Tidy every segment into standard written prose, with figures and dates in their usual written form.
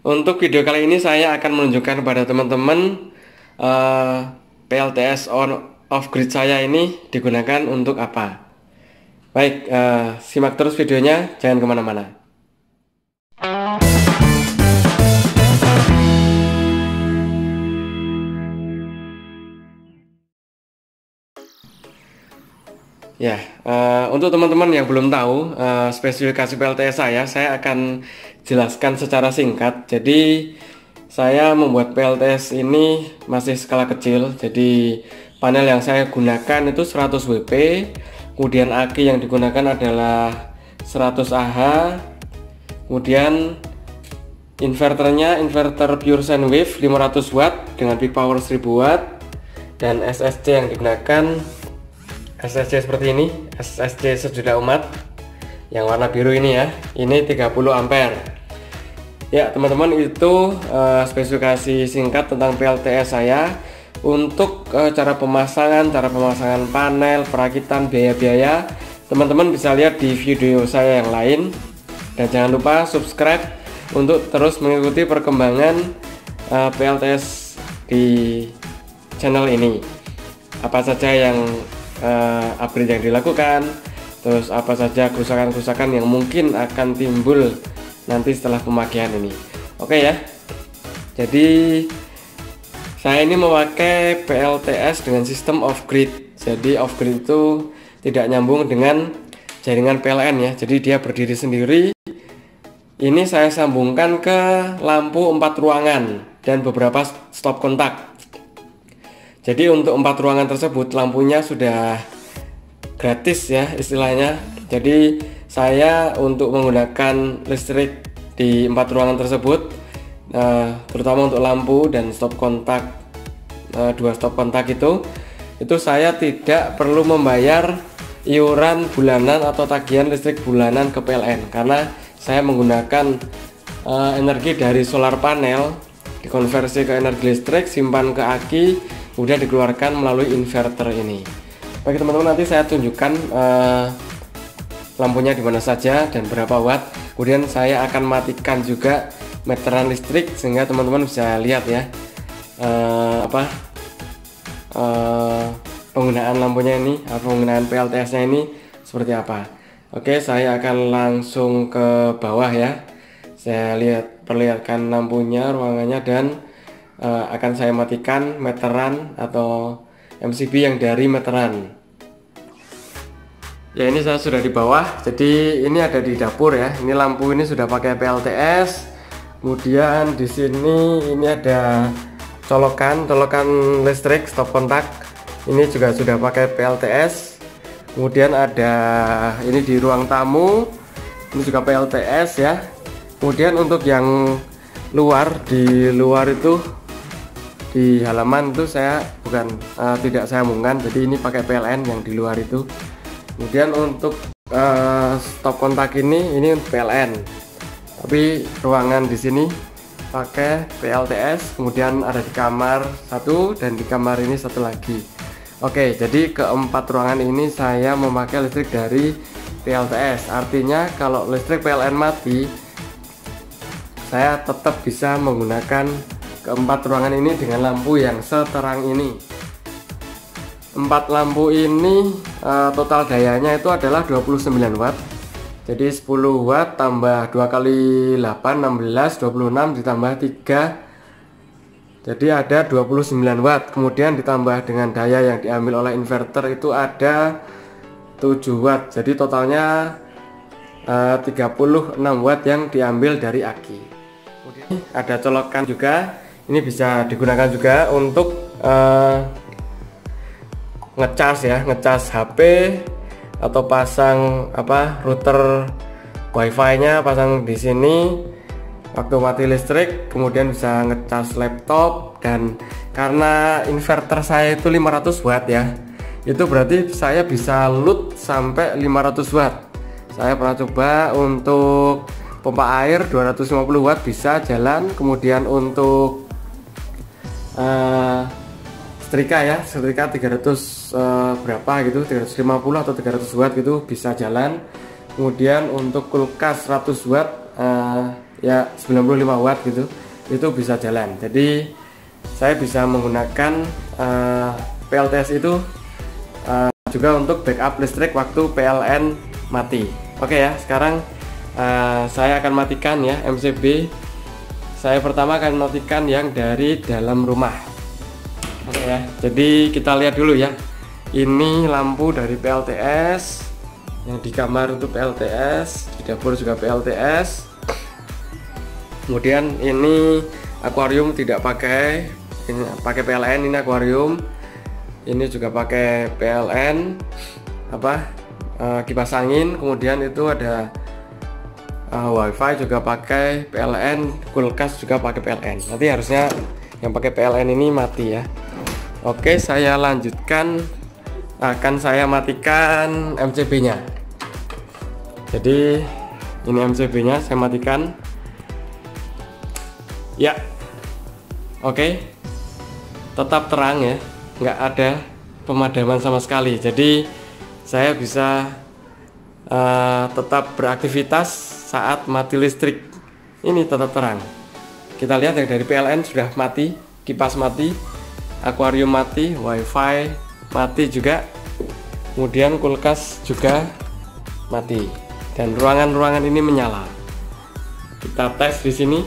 Untuk video kali ini saya akan menunjukkan kepada teman-teman PLTS on off grid saya ini digunakan untuk apa. Baik, simak terus videonya, jangan kemana-mana. Ya, untuk teman-teman yang belum tahu spesifikasi PLTS saya akan jelaskan secara singkat. Jadi saya membuat PLTS ini masih skala kecil. Jadi panel yang saya gunakan itu 100 WP, kemudian aki yang digunakan adalah 100 Ah, kemudian inverternya inverter pure sine wave 500 watt dengan peak power 1000 watt, dan SSC yang digunakan SSC seperti ini, SSC sejuta umat yang warna biru ini ya, ini 30 ampere. Ya teman-teman, itu spesifikasi singkat tentang PLTS saya. Untuk cara pemasangan panel, perakitan, biaya-biaya, teman-teman bisa lihat di video saya yang lain. Dan jangan lupa subscribe untuk terus mengikuti perkembangan PLTS di channel ini. Apa saja yang upgrade yang dilakukan, terus apa saja kerusakan-kerusakan yang mungkin akan timbul nanti setelah pemakaian ini. Oke ya, jadi saya ini memakai PLTS dengan sistem off grid. Jadi off grid itu tidak nyambung dengan jaringan PLN ya, jadi dia berdiri sendiri. Ini saya sambungkan ke lampu 4 ruangan dan beberapa stop kontak. Jadi untuk 4 ruangan tersebut lampunya sudah gratis ya istilahnya. Jadi saya untuk menggunakan listrik di 4 ruangan tersebut, terutama untuk lampu dan stop kontak, 2 stop kontak itu saya tidak perlu membayar iuran bulanan atau tagihan listrik bulanan ke PLN, karena saya menggunakan energi dari solar panel, dikonversi ke energi listrik, simpan ke aki, kemudian dikeluarkan melalui inverter ini. Bagi teman-teman, nanti saya tunjukkan lampunya di mana saja dan berapa watt. Kemudian saya akan matikan juga meteran listrik sehingga teman-teman bisa lihat ya penggunaan lampunya ini, penggunaan PLTS-nya ini seperti apa. Oke, saya akan langsung ke bawah ya. Saya perlihatkan lampunya, ruangannya, dan akan saya matikan meteran atau MCB yang dari meteran. Ya, ini saya sudah di bawah. Jadi ini ada di dapur ya. Ini lampu ini sudah pakai PLTS. Kemudian di sini ini ada colokan listrik stop kontak. Ini juga sudah pakai PLTS. Kemudian ada ini di ruang tamu. Ini juga PLTS ya. Kemudian untuk yang di luar itu, di halaman itu saya tidak saya sambungkan, jadi ini pakai PLN yang di luar itu. Kemudian untuk stop kontak ini PLN, tapi ruangan di sini pakai PLTS. Kemudian ada di kamar satu dan di kamar ini satu lagi. Oke, jadi keempat ruangan ini saya memakai listrik dari PLTS. Artinya kalau listrik PLN mati, saya tetap bisa menggunakan keempat ruangan ini dengan lampu yang seterang ini. 4 lampu ini total dayanya itu adalah 29 watt. Jadi 10 watt tambah 2 kali 8 16, 26 ditambah 3, jadi ada 29 watt. Kemudian ditambah dengan daya yang diambil oleh inverter itu ada 7 watt. Jadi totalnya 36 watt yang diambil dari aki. Kemudian ada colokan juga. Ini bisa digunakan juga untuk ngecas HP atau pasang router wifi-nya, pasang di sini waktu mati listrik. Kemudian bisa ngecas laptop, dan karena inverter saya itu 500 watt ya, itu berarti saya bisa load sampai 500 watt. Saya pernah coba untuk pompa air 250 watt bisa jalan. Kemudian untuk setrika 300 berapa gitu, 350 atau 300 watt gitu bisa jalan. Kemudian untuk kulkas 100 watt ya 95 watt gitu, itu bisa jalan. Jadi saya bisa menggunakan PLTS itu juga untuk backup listrik waktu PLN mati. Oke ya, sekarang saya akan matikan ya MCB. Saya pertama akan matikan yang dari dalam rumah. Oke ya, jadi kita lihat dulu ya. Ini lampu dari PLTS, yang di kamar itu PLTS, di dapur juga PLTS. Kemudian ini akuarium tidak pakai, ini pakai PLN, ini akuarium. Ini juga pakai PLN, kipas angin. Kemudian itu ada WiFi juga pakai PLN, kulkas juga pakai PLN. Nanti harusnya yang pakai PLN ini mati ya. Oke, saya lanjutkan, akan saya matikan MCB-nya. Jadi ini MCB-nya saya matikan. Ya, oke, tetap terang ya, nggak ada pemadaman sama sekali. Jadi saya bisa tetap beraktivitas saat mati listrik. Ini tetap terang. Kita lihat yang dari PLN sudah mati, kipas mati, akuarium mati, WiFi mati juga, kemudian kulkas juga mati, dan ruangan-ruangan ini menyala. Kita tes di sini.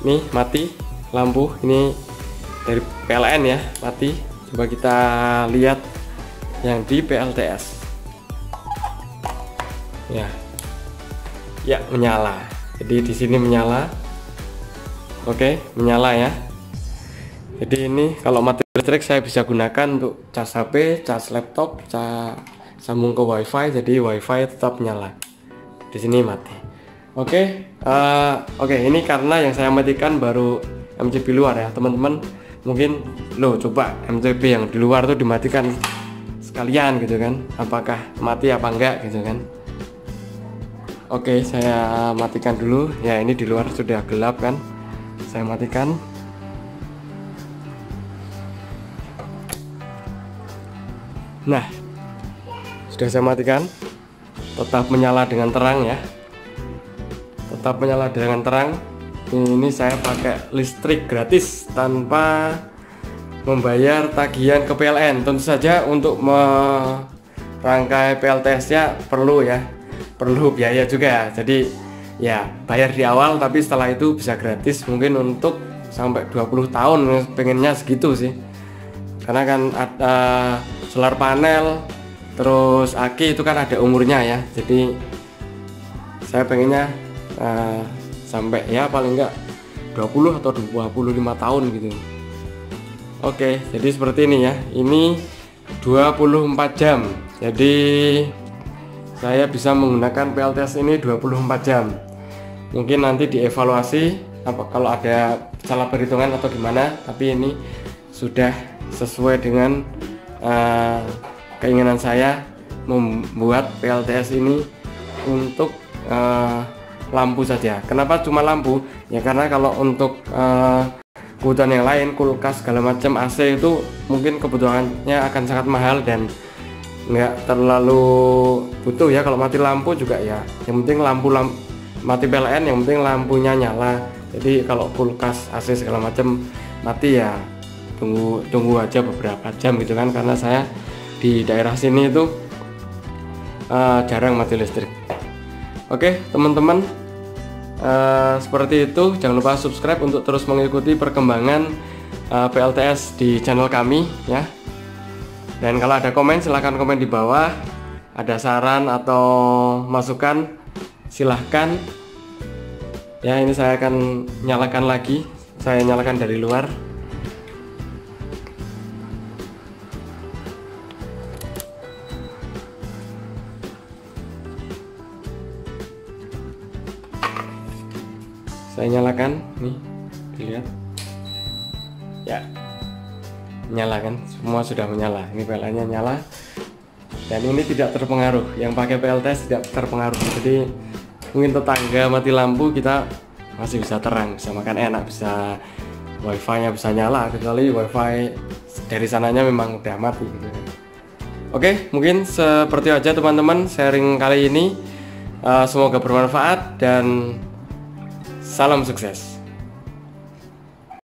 Nih mati lampu, ini dari PLN ya, mati. Coba kita lihat yang di PLTS. Ya, menyala. Jadi di sini menyala. Oke, menyala ya. Jadi ini kalau mati listrik saya bisa gunakan untuk cas HP, cas laptop, sambung ke WiFi. Jadi WiFi tetap menyala. Di sini mati. Oke, ini karena yang saya matikan baru MCB luar ya, teman-teman. Mungkin coba MCB yang di luar tuh dimatikan sekalian gitu kan, apakah mati apa enggak gitu kan. Oke, saya matikan dulu ya. Ini di luar sudah gelap kan, saya matikan. Nah, sudah saya matikan, tetap menyala dengan terang ya, tetap menyala dengan terang. Ini saya pakai listrik gratis tanpa membayar tagihan ke PLN. Tentu saja untuk merangkai PLTS nya perlu biaya juga. Jadi ya bayar di awal, tapi setelah itu bisa gratis, mungkin untuk sampai 20 tahun pengennya segitu sih. Karena kan solar panel terus aki itu kan ada umurnya ya. Jadi saya pengennya sampai ya paling enggak 20 atau 25 tahun gitu. Oke, jadi seperti ini ya. Ini 24 jam. Jadi saya bisa menggunakan PLTS ini 24 jam. Mungkin nanti dievaluasi kalau ada salah perhitungan atau gimana, tapi ini sudah sesuai dengan keinginan saya membuat PLTS ini untuk lampu saja. Kenapa cuma lampu? Ya karena kalau untuk kebutuhan yang lain, kulkas segala macam, AC itu mungkin kebutuhannya akan sangat mahal dan nggak terlalu butuh ya. Kalau mati lampu juga ya, yang penting mati PLN, yang penting lampunya nyala. Jadi kalau kulkas, AC segala macam mati ya tunggu aja beberapa jam gitu kan, karena saya di daerah sini itu jarang mati listrik. Oke teman-teman, seperti itu. Jangan lupa subscribe untuk terus mengikuti perkembangan PLTS di channel kami ya. Dan kalau ada komen silahkan komen di bawah. Ada saran atau masukan silahkan ya. Ini saya akan nyalakan lagi, saya nyalakan dari luar. Saya nyalakan nih, dilihat ya, nyala kan, semua sudah menyala. Ini PLN-nya nyala dan ini tidak terpengaruh, yang pakai PLTS tidak terpengaruh. Jadi mungkin tetangga mati lampu, kita masih bisa terang, bisa makan enak, bisa WiFi-nya bisa nyala, kecuali WiFi dari sananya memang udah mati gitu. Oke, mungkin seperti aja teman-teman sharing kali ini. Semoga bermanfaat dan Salam sukses.